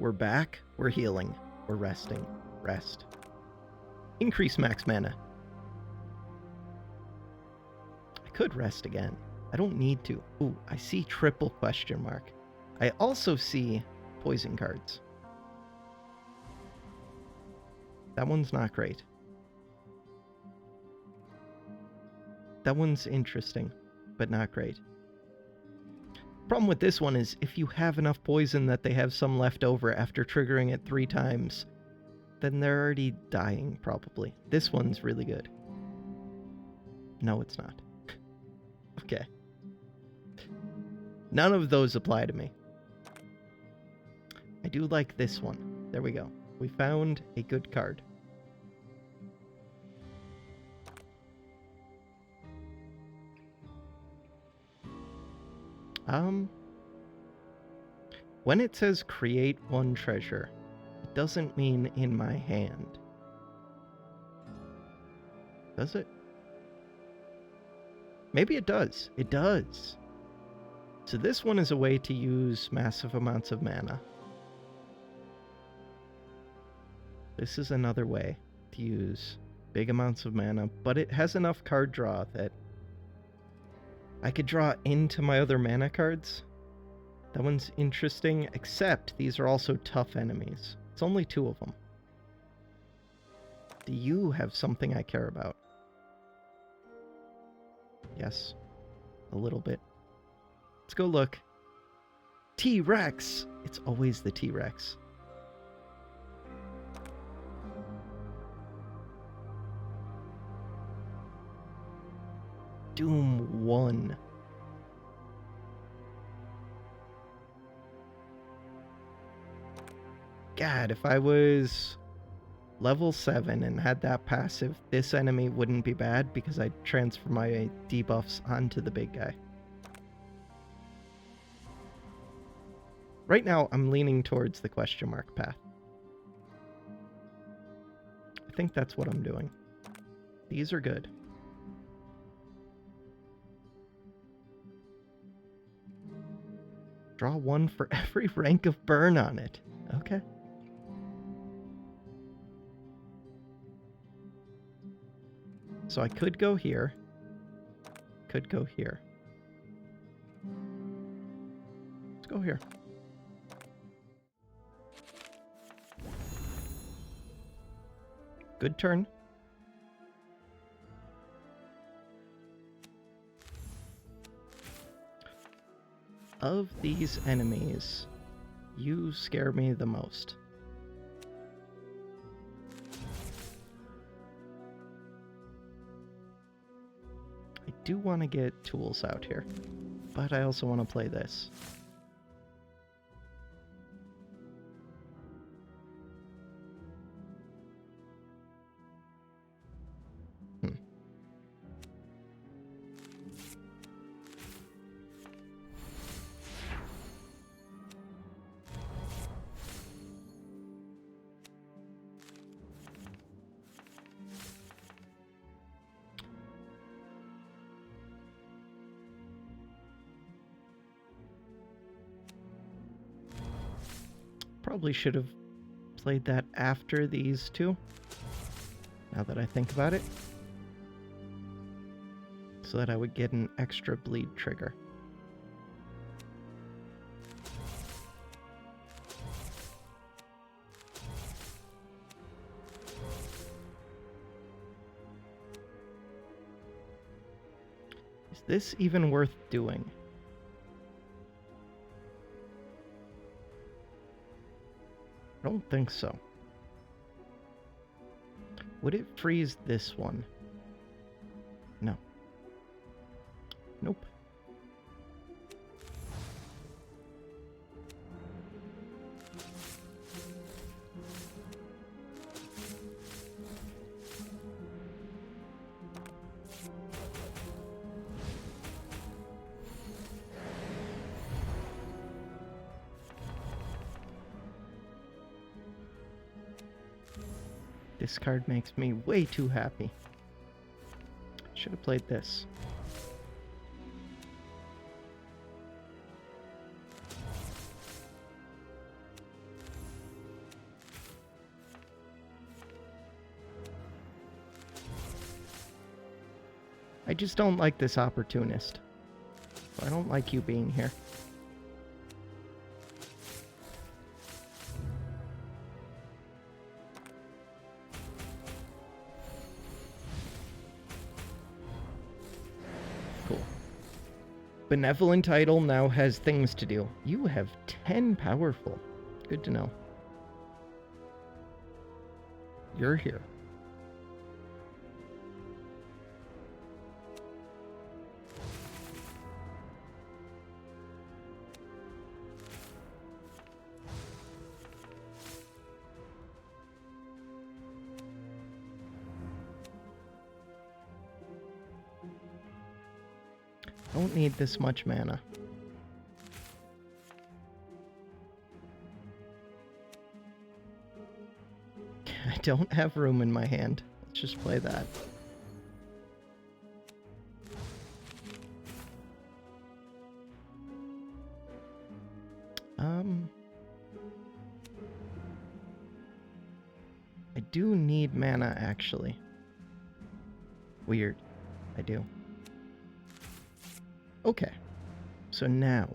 We're back. We're healing. We're resting. Rest. Increase max mana. I could rest again. I don't need to. Ooh, I see triple question mark. I also see poison cards. That one's not great. That one's interesting, but not great. Problem with this one is if you have enough poison that they have some left over after triggering it 3 times, then they're already dying, probably. This one's really good. No, it's not. Okay. None of those apply to me. I do like this one. There we go. We found a good card. When it says create 1 treasure, it doesn't mean in my hand. Does it? Maybe it does. It does. So this one is a way to use massive amounts of mana. This is another way to use big amounts of mana, but it has enough card draw that I could draw into my other mana cards. That one's interesting, except these are also tough enemies. It's only 2 of them. Do you have something I care about? Yes. A little bit. Let's go look. T-Rex! It's always the T-Rex. Doom 1. God, if I was level 7 and had that passive, this enemy wouldn't be bad because I'd transfer my debuffs onto the big guy. Right now, I'm leaning towards the question mark path. I think that's what I'm doing. These are good. Draw 1 for every rank of burn on it. Okay. So I could go here. Could go here. Let's go here. Good turn. Of these enemies, you scare me the most. I do want to get tools out here, but I also want to play this. Probably should have played that after these 2, now that I think about it, so that I would get an extra bleed trigger. Is this even worth doing? I don't think so. Would it freeze this one? No. Nope. This card makes me way too happy. Should have played this. I just don't like this opportunist. I don't like you being here. Cool. Benevolent Idol now has things to do. You have 10 powerful. Good to know. You're here. Don't need this much mana. I don't have room in my hand. Let's just play that. I do need mana, actually. Weird. I do. Okay. So now...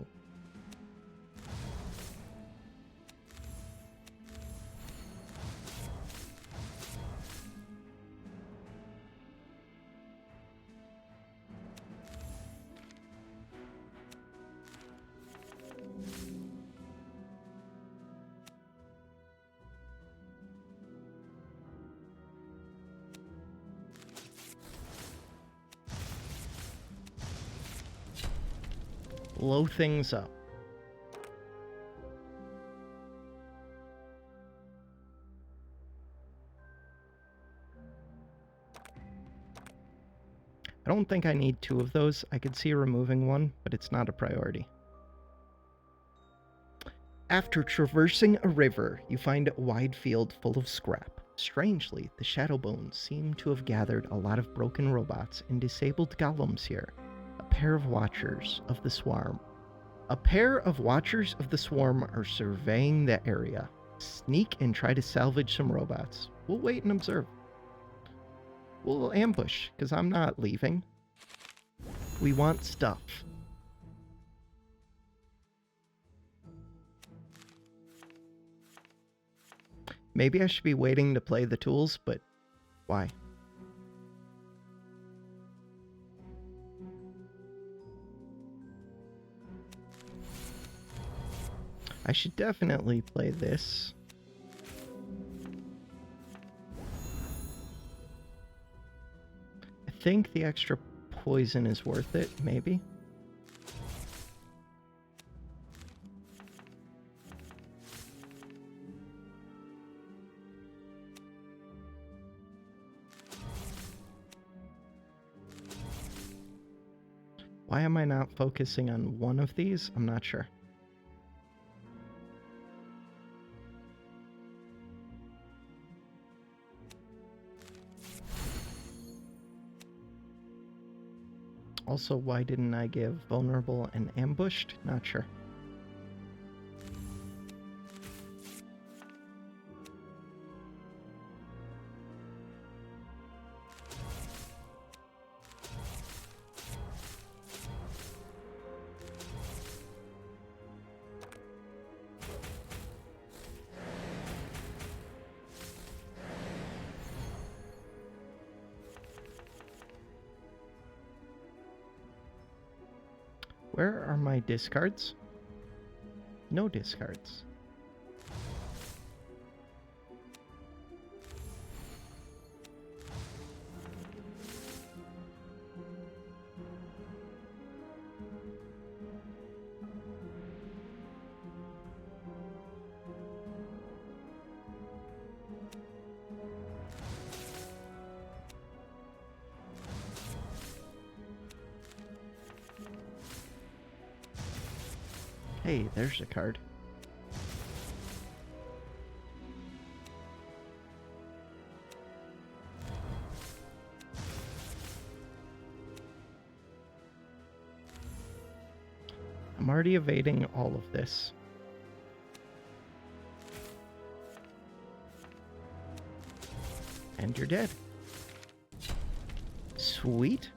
blow things up. I don't think I need 2 of those. I could see removing one, but it's not a priority. After traversing a river, you find a wide field full of scrap. Strangely, the Shadowbones seem to have gathered a lot of broken robots and disabled golems here. A pair of Watchers of the Swarm are surveying the area. Sneak and try to salvage some robots. We'll wait and observe. We'll ambush, because I'm not leaving. We want stuff. Maybe I should be waiting to play the tools, but why? I should definitely play this. I think the extra poison is worth it, maybe. Why am I not focusing on one of these? I'm not sure. Also, why didn't I give vulnerable and ambushed? Not sure. Where are my discards? No discards. Hey, there's a card. I'm already evading all of this. And you're dead. Sweet.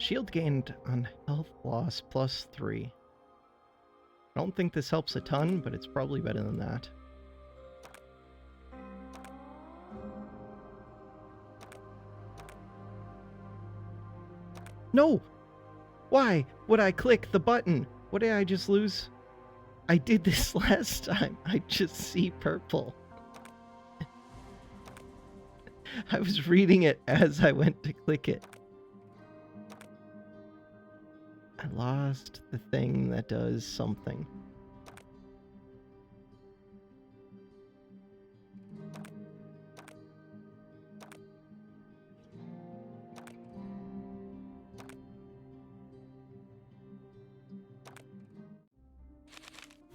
Shield gained on health loss +3. I don't think this helps a ton, but it's probably better than that. No! Why would I click the button? What did I just lose? I did this last time. I just see purple. I was reading it as I went to click it. I lost the thing that does something.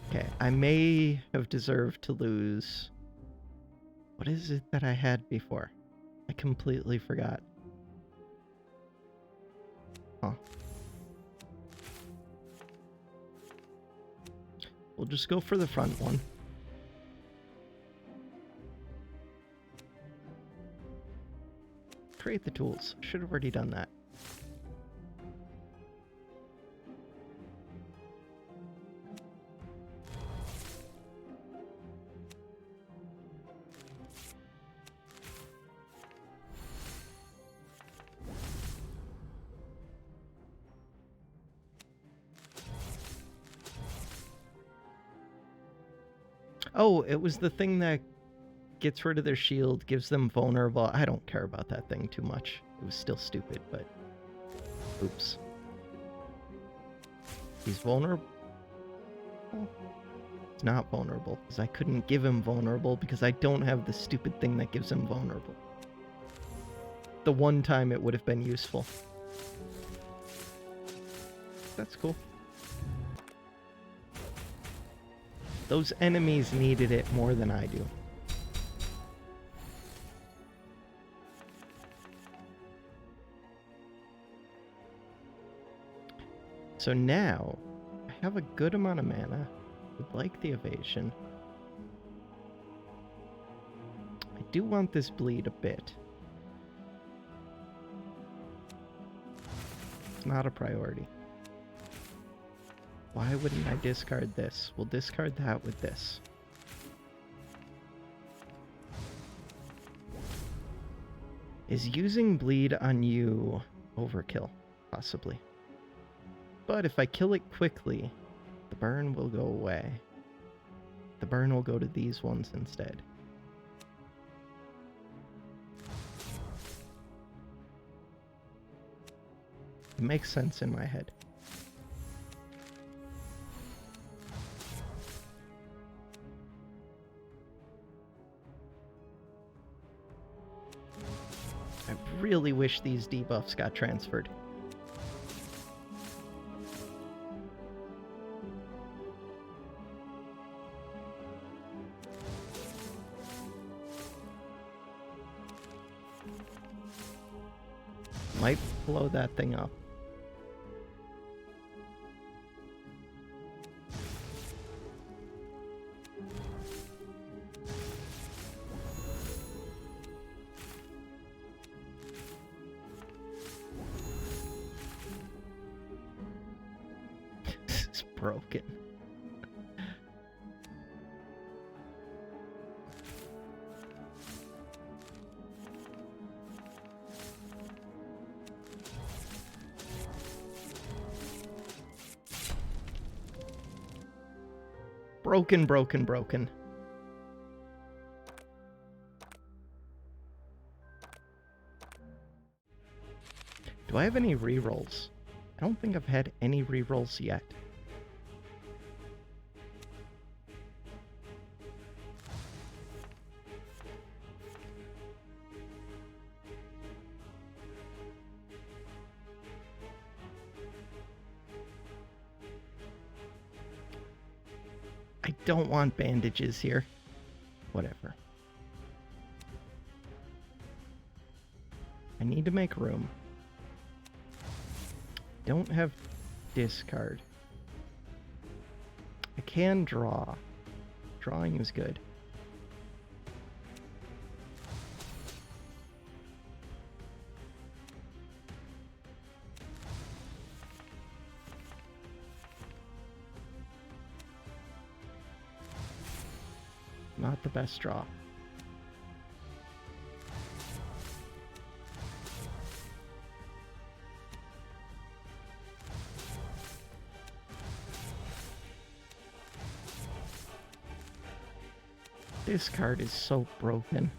Okay, I may have deserved to lose. What is it that I had before? I completely forgot. Huh. We'll just go for the front one. Create the tools. Should have already done that. Oh, it was the thing that gets rid of their shield, gives them vulnerable. I don't care about that thing too much. It was still stupid, but... Oops. He's vulnerable? He's not vulnerable, because I couldn't give him vulnerable because I don't have the stupid thing that gives him vulnerable. The one time it would have been useful. That's cool. Those enemies needed it more than I do. So now, I have a good amount of mana. Would like the evasion. I do want this bleed a bit. It's not a priority. Why wouldn't I discard this? We'll discard that with this. Is using bleed on you overkill? Possibly. But if I kill it quickly, the burn will go away. The burn will go to these ones instead. It makes sense in my head. I really wish these debuffs got transferred. Might blow that thing up. This is broken. Broken, broken, broken. Do I have any rerolls? I don't think I've had any rerolls yet. I don't want bandages here. Whatever. I need to make room. Don't have discard. I can draw. Drawing is good. Not the best draw. This card is so broken.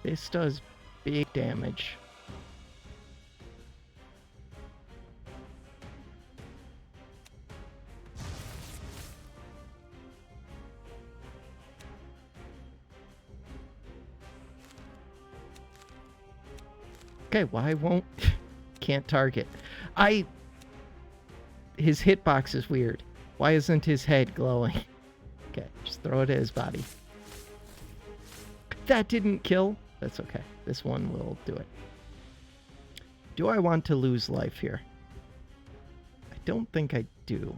This does big damage. Okay, why won't... Can't target. His hitbox is weird. Why isn't his head glowing? Okay, just throw it at his body. That didn't kill. That's okay. This one will do it. Do I want to lose life here? I don't think I do.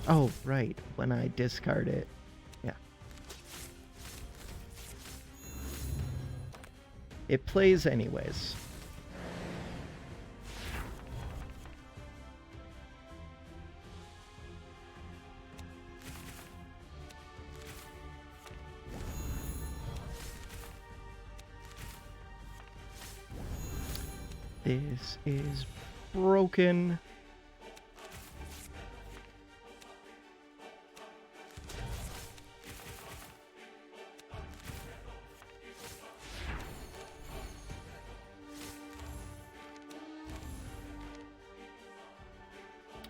Oh, right. When I discard it. Yeah. It plays anyways. This is broken.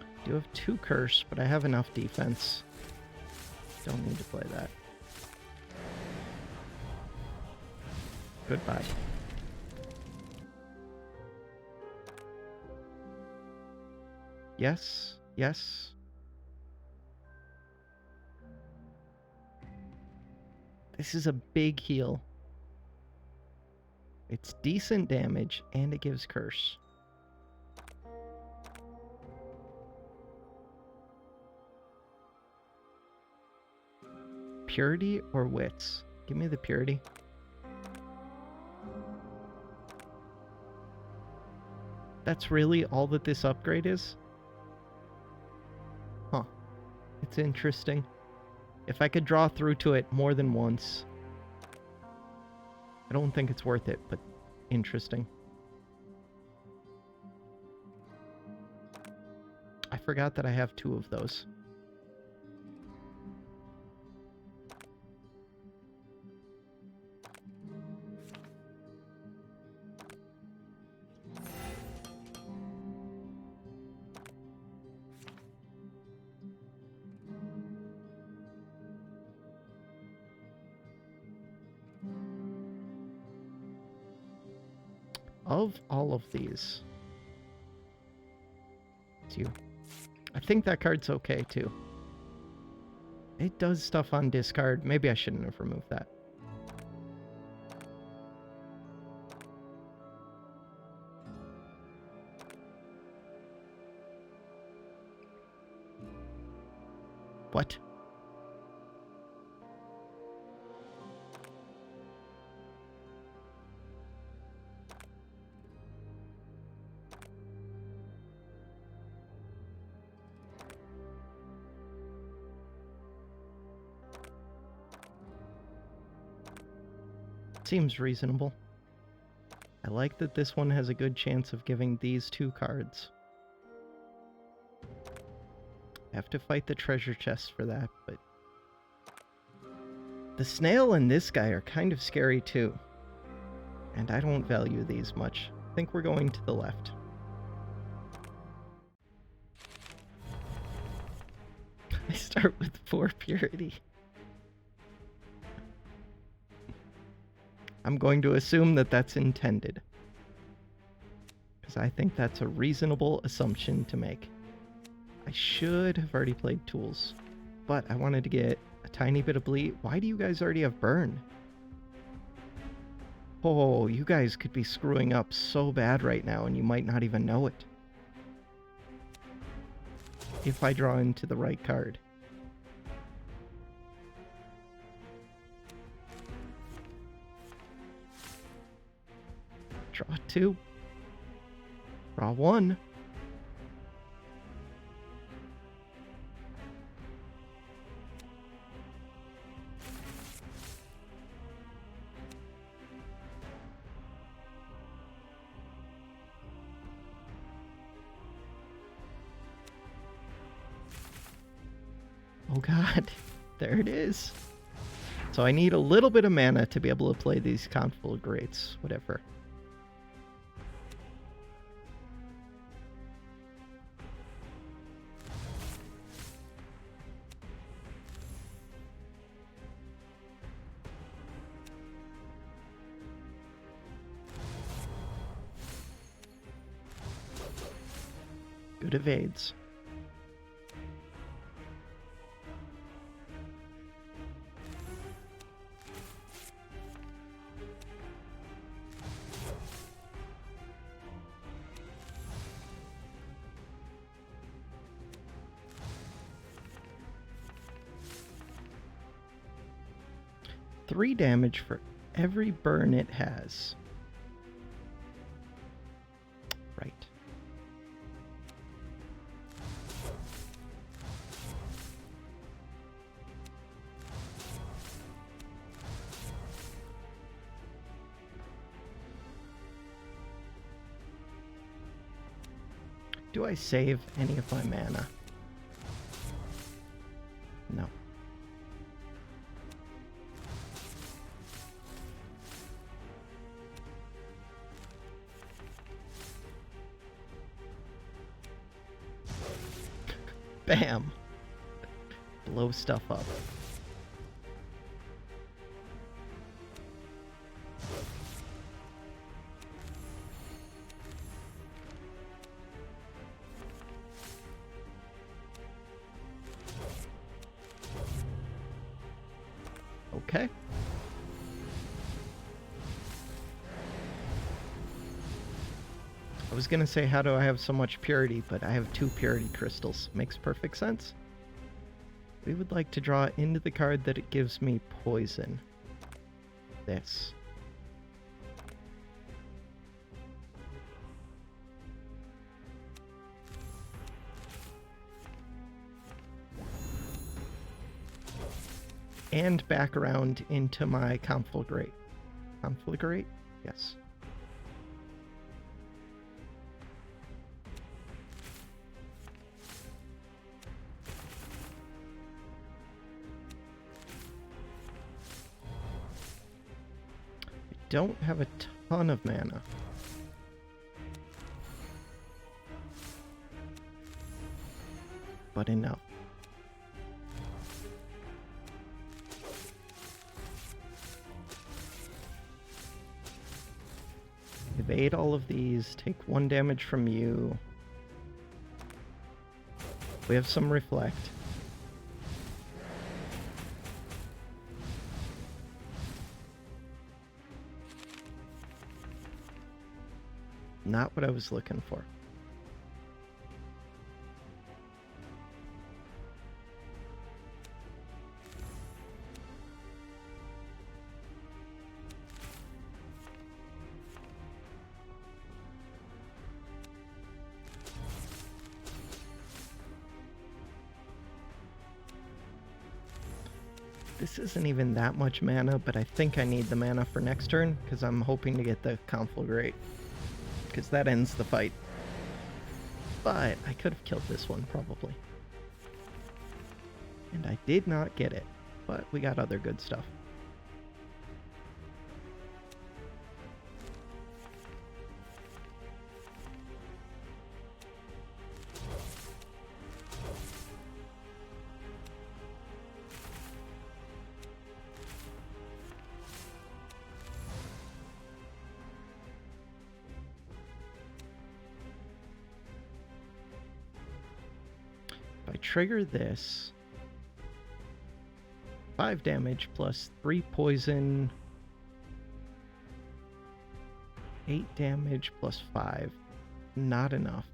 I do have 2 curse, but I have enough defense. Don't need to play that. Goodbye. Yes, yes. This is a big heal. It's decent damage, and it gives curse. Purity or wits? Give me the purity. That's really all that this upgrade is? Huh. It's interesting. If I could draw through to it more than once. I don't think it's worth it, but interesting. I forgot that I have 2 of those. Of all of these, it's you. I think that card's okay too. It does stuff on discard. Maybe I shouldn't have removed that. What? Seems reasonable. I like that this one has a good chance of giving these 2 cards. I have to fight the treasure chest for that, but... The snail and this guy are kind of scary too. And I don't value these much. I think we're going to the left. I start with 4 purity. I'm going to assume that that's intended. Because I think that's a reasonable assumption to make. I should have already played tools. but I wanted to get a tiny bit of bleed. Why do you guys already have burn? Oh, you guys could be screwing up so bad right now, and you might not even know it. If I draw into the right card. Draw 2. Draw 1. Oh god, there it is. So I need a little bit of mana to be able to play these Conflagrates, whatever. Good evades. Three damage for every burn it has. Right. Do I save any of my mana? No. Bam! Blow stuff up. Okay. I was gonna say, how do I have so much purity, but I have 2 purity crystals. Makes perfect sense. We would like to draw into the card that it gives me poison. This. And back around into my Conflagrate. Conflagrate? Yes. I don't have a ton of mana. But enough. Evade all of these, take 1 damage from you. We have some reflect. Not what I was looking for. This isn't even that much mana, but I think I need the mana for next turn, because I'm hoping to get the Conflagrate, because that ends the fight. But I could have killed this one, probably. And I did not get it, but we got other good stuff. If I trigger this, 5 damage plus 3 poison. 8 damage plus 5. Not enough.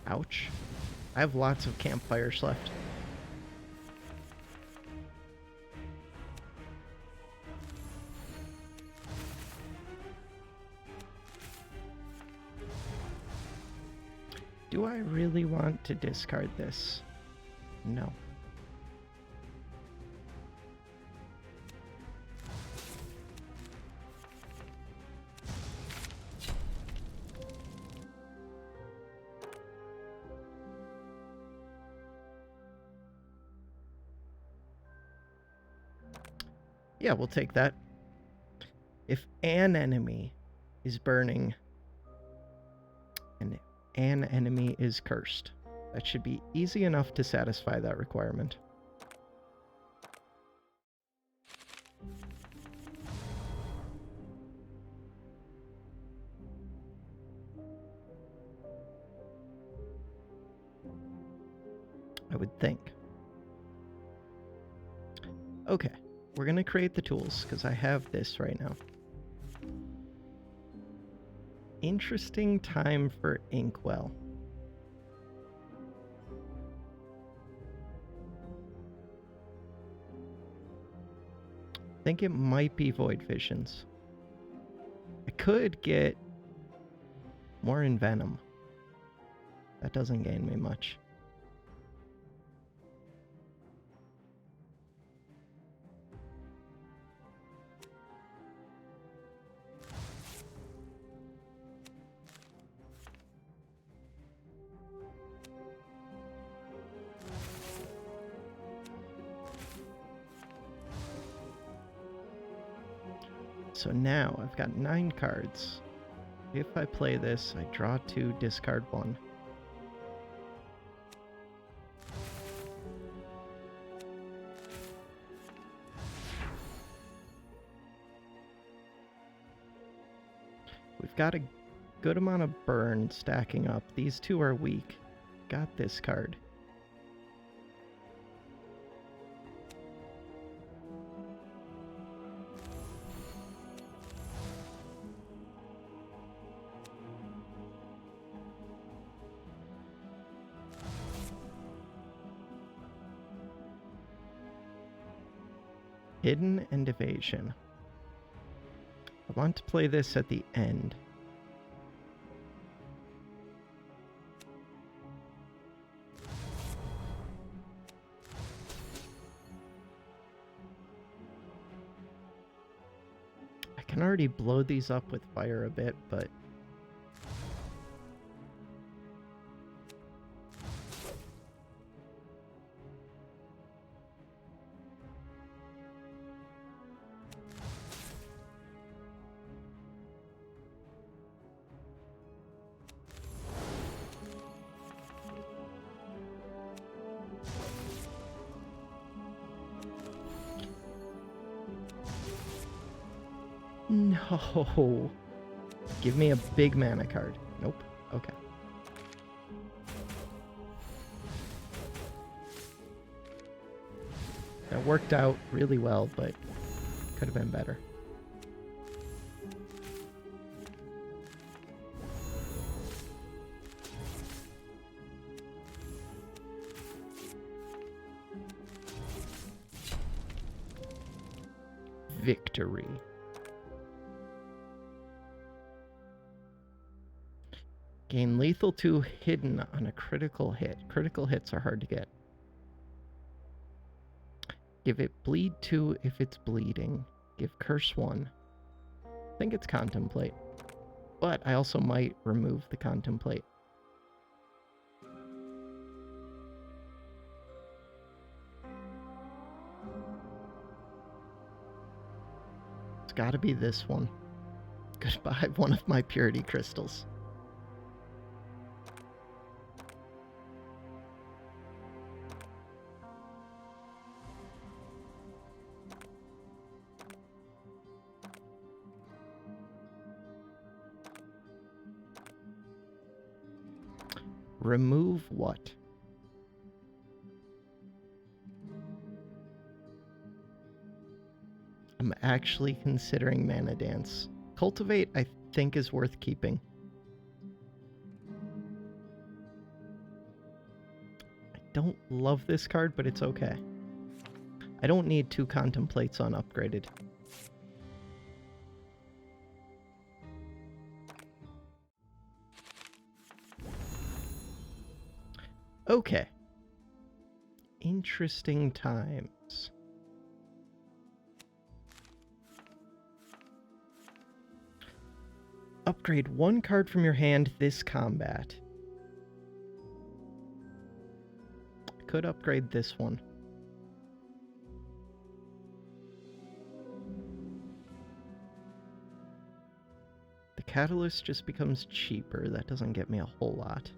Ouch. I have lots of campfires left. Do I really want to discard this? No. Yeah, we'll take that. If an enemy is burning and an enemy is cursed, that should be easy enough to satisfy that requirement. I would think. Okay. We're going to create the tools, because I have this right now. Interesting time for Inkwell. I think it might be Void Visions. I could get more Envenom. That doesn't gain me much. So now I've got 9 cards. If I play this, I draw 2, discard 1. We've got a good amount of burn stacking up. These 2 are weak. Got this card. Hidden and Evasion. I want to play this at the end. I can already blow these up with fire a bit, but no. Give me a big mana card. Nope. Okay. That worked out really well, but could have been better. Victory. Gain lethal 2 hidden on a critical hit. Critical hits are hard to get. Give it bleed 2 if it's bleeding. Give curse 1. I think it's contemplate. But I also might remove the contemplate. It's gotta be this one. Goodbye, one of my purity crystals. remove what? I'm actually considering Mana Dance. Cultivate, I think, is worth keeping. I don't love this card, but it's okay. I don't need 2 Contemplates unupgraded. Okay. Interesting times. Upgrade 1 card from your hand this combat. Could upgrade this one. The Catalyst just becomes cheaper. That doesn't get me a whole lot.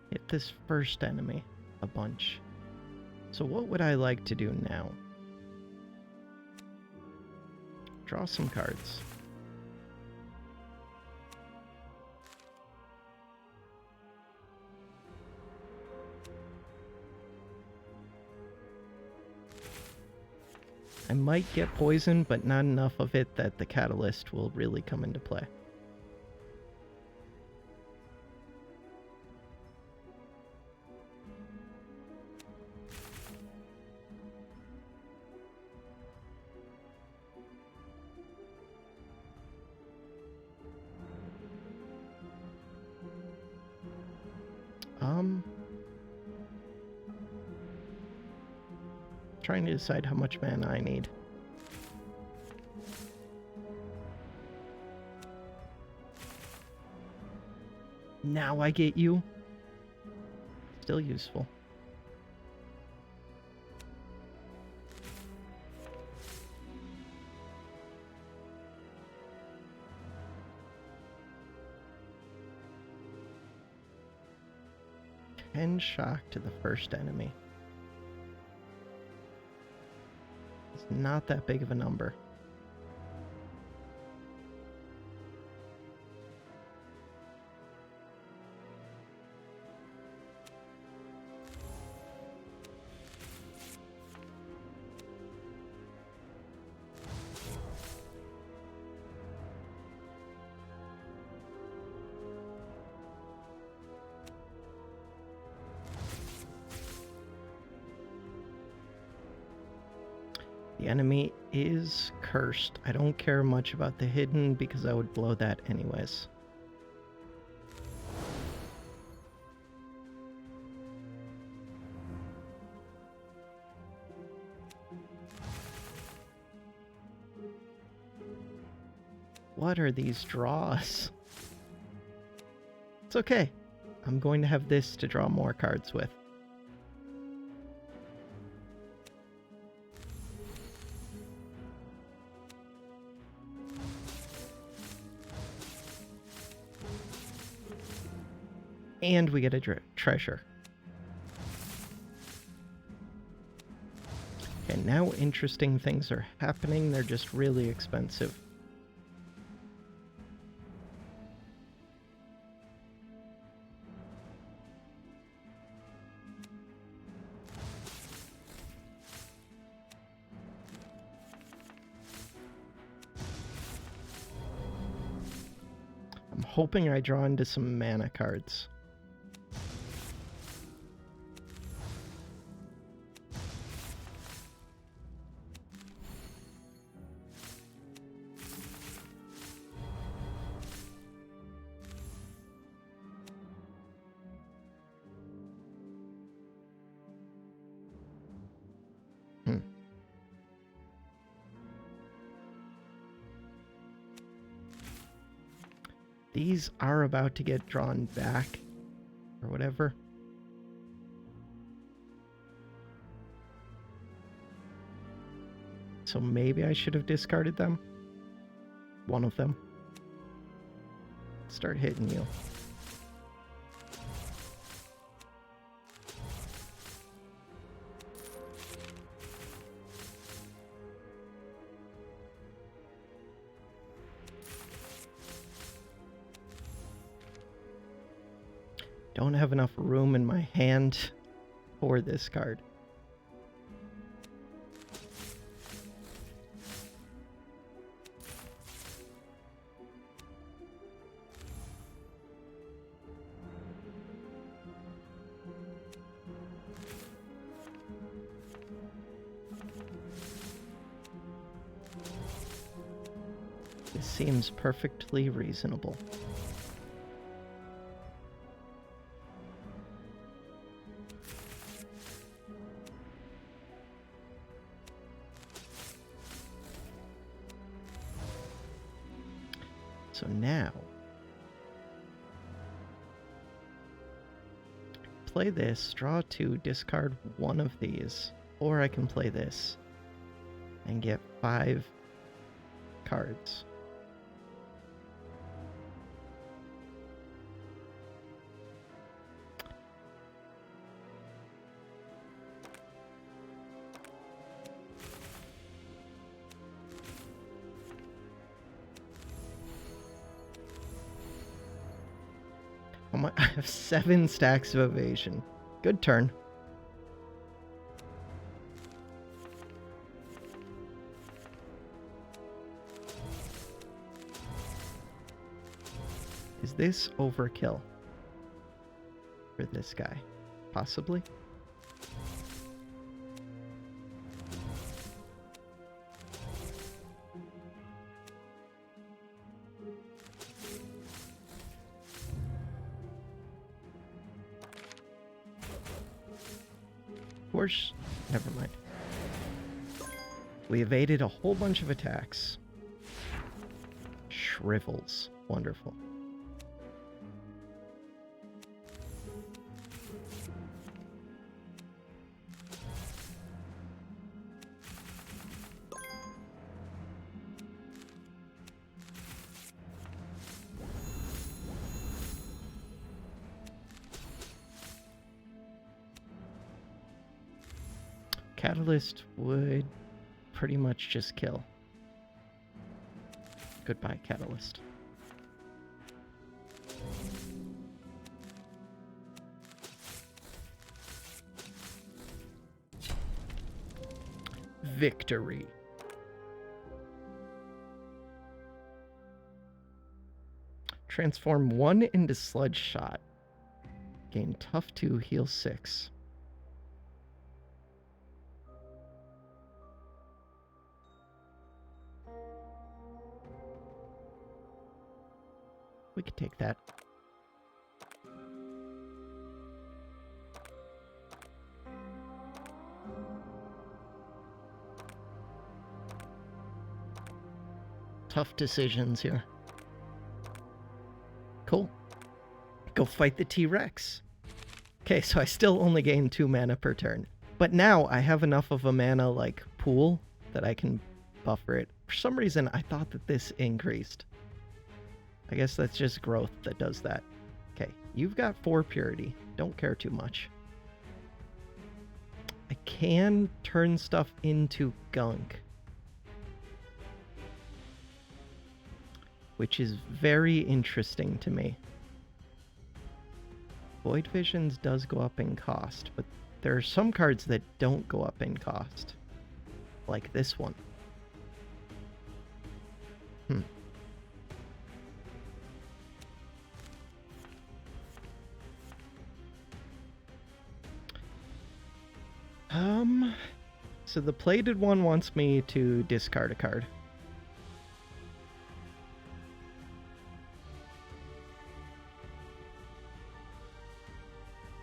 Hit this first enemy a bunch. So what would I like to do now? Draw some cards. I might get poison, but not enough of it that the Catalyst will really come into play. Trying to decide how much mana I need. Now I get you. Still useful. Shock to the first enemy. It's not that big of a number. The enemy is cursed. I don't care much about the hidden because I would blow that anyways. What are these draws? It's okay. I'm going to have this to draw more cards with. And we get a treasure. And now interesting things are happening. They're just really expensive. I'm hoping I draw into some mana cards. These are about to get drawn back. or whatever. So maybe I should have discarded them. One of them. Start hitting you. Don't have enough room in my hand for this card. This seems perfectly reasonable. So now, play this, draw 2, discard one of these, or I can play this and get 5 cards. I have 7 stacks of evasion. Good turn. Is this overkill for this guy? Possibly. Never mind. We evaded a whole bunch of attacks. Shrivels. Wonderful. Catalyst would pretty much just kill. Goodbye, Catalyst. Victory. Transform 1 into Sludge Shot. Gain Tough 2, heal 6. We could take that. Tough decisions here. Cool. Go fight the T-Rex. Okay, so I still only gain 2 mana per turn. But now I have enough of a mana, like, pool that I can buffer it. For some reason, I thought that this increased. I guess that's just growth that does that. Okay, you've got 4 purity. Don't care too much. I can turn stuff into gunk, which is very interesting to me. Void Visions does go up in cost, but there are some cards that don't go up in cost. Like this one. So the plated one wants me to discard a card.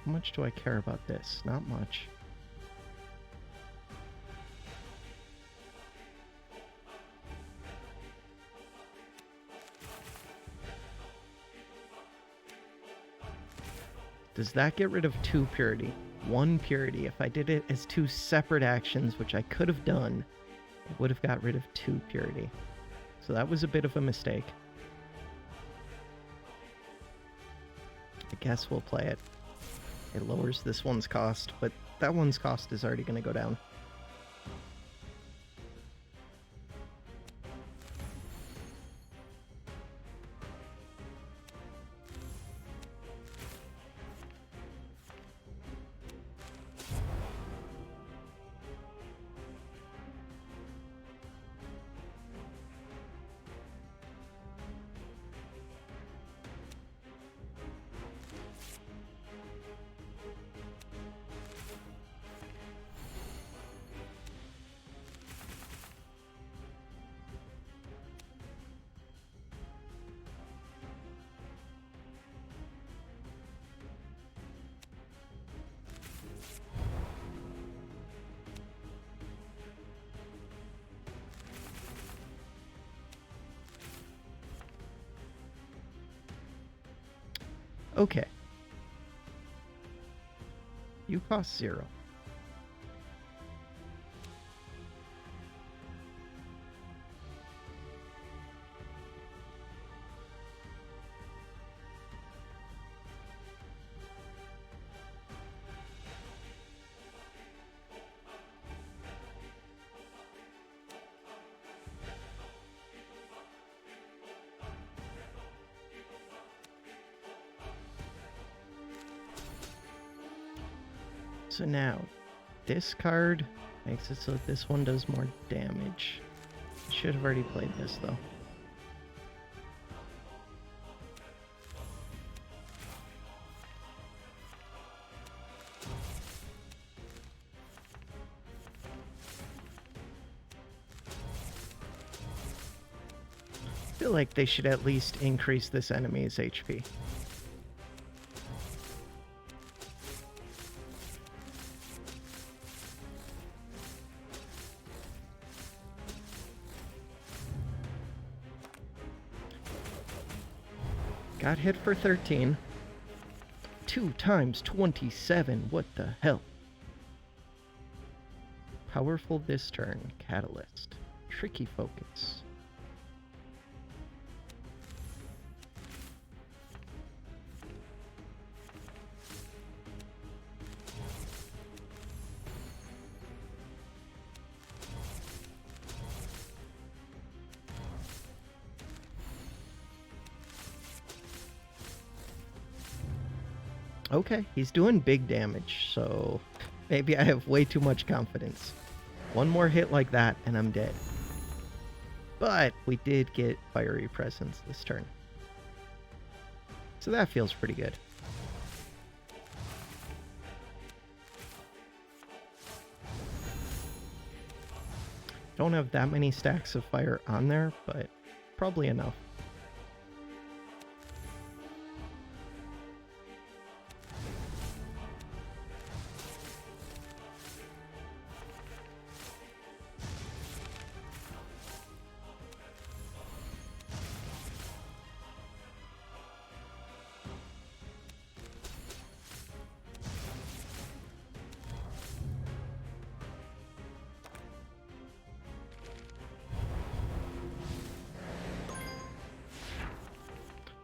How much do I care about this? Not much. Does that get rid of 2 purity? 1 purity. If I did it as 2 separate actions, which I could have done, it would have got rid of 2 purity. So that was a bit of a mistake. I guess we'll play it. It lowers this one's cost, but that one's cost is already going to go down. Okay. You cost 0. So now, this card makes it so that this one does more damage. Should have already played this, though. I feel like they should at least increase this enemy's HP. Got hit for 13. 2 times 27. What the hell? Powerful this turn. Catalyst. Tricky focus. Okay, he's doing big damage, so maybe I have way too much confidence. One more hit like that and I'm dead. But we did get Fiery Presence this turn. So that feels pretty good. Don't have that many stacks of fire on there, but probably enough.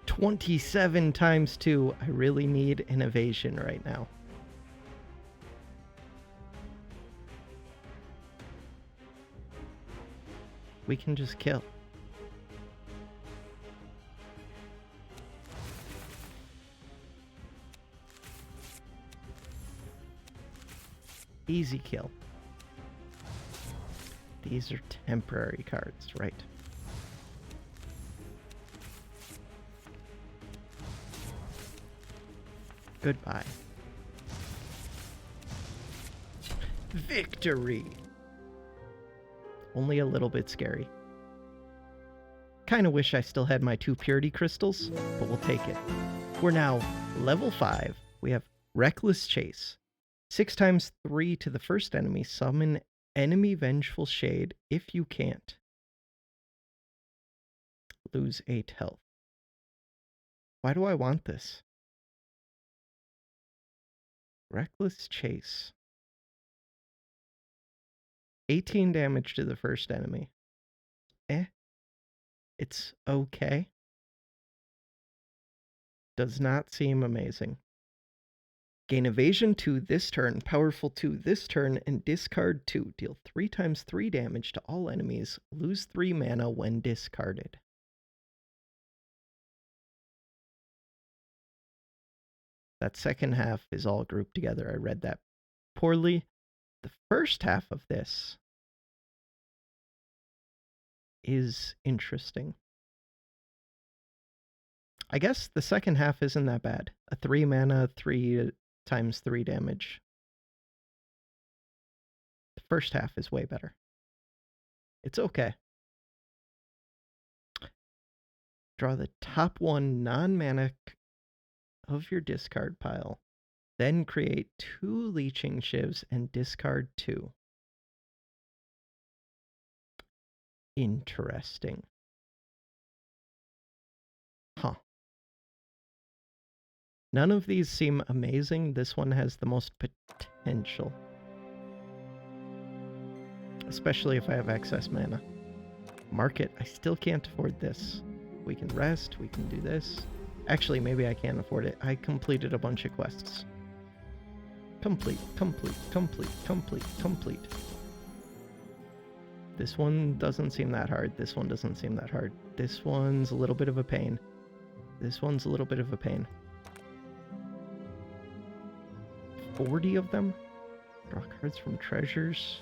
$27 times 2. I really need an evasion right now. We can just kill. Easy kill. These are temporary cards, right? Goodbye. Victory! Only a little bit scary. Kinda wish I still had my 2 purity crystals, but we'll take it. We're now level 5. We have Reckless Chase. 6 times 3 to the first enemy. Summon enemy Vengeful Shade if you can't. Lose 8 health. Why do I want this? Reckless Chase. 18 damage to the first enemy. It's okay. Does not seem amazing. Gain evasion 2 this turn, powerful 2 this turn, and discard 2. Deal 3 times 3 damage to all enemies. Lose 3 mana when discarded. That second half is all grouped together. I read that poorly. The first half of this is interesting. I guess the second half isn't that bad. A 3 mana, 3 times 3 damage. The first half is way better. It's okay. Draw the top 1 non-mana of your discard pile. Then create 2 Leeching Shivs and discard 2. Interesting. Huh. None of these seem amazing. This one has the most potential. Especially if I have excess mana. Market, I still can't afford this. We can rest, we can do this. Actually, maybe I can't afford it. I completed a bunch of quests. Complete. This one doesn't seem that hard. This one doesn't seem that hard. This one's a little bit of a pain. This one's a little bit of a pain. 40 of them? Draw cards from treasures.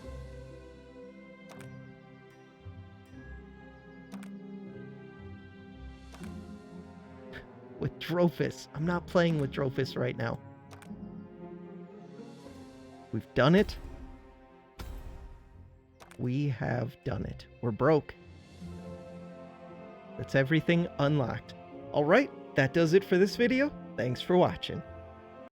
With Drophis. I'm not playing with Drophis right now. We've done it. We have done it. We're broke. That's everything unlocked. Alright, that does it for this video. Thanks for watching.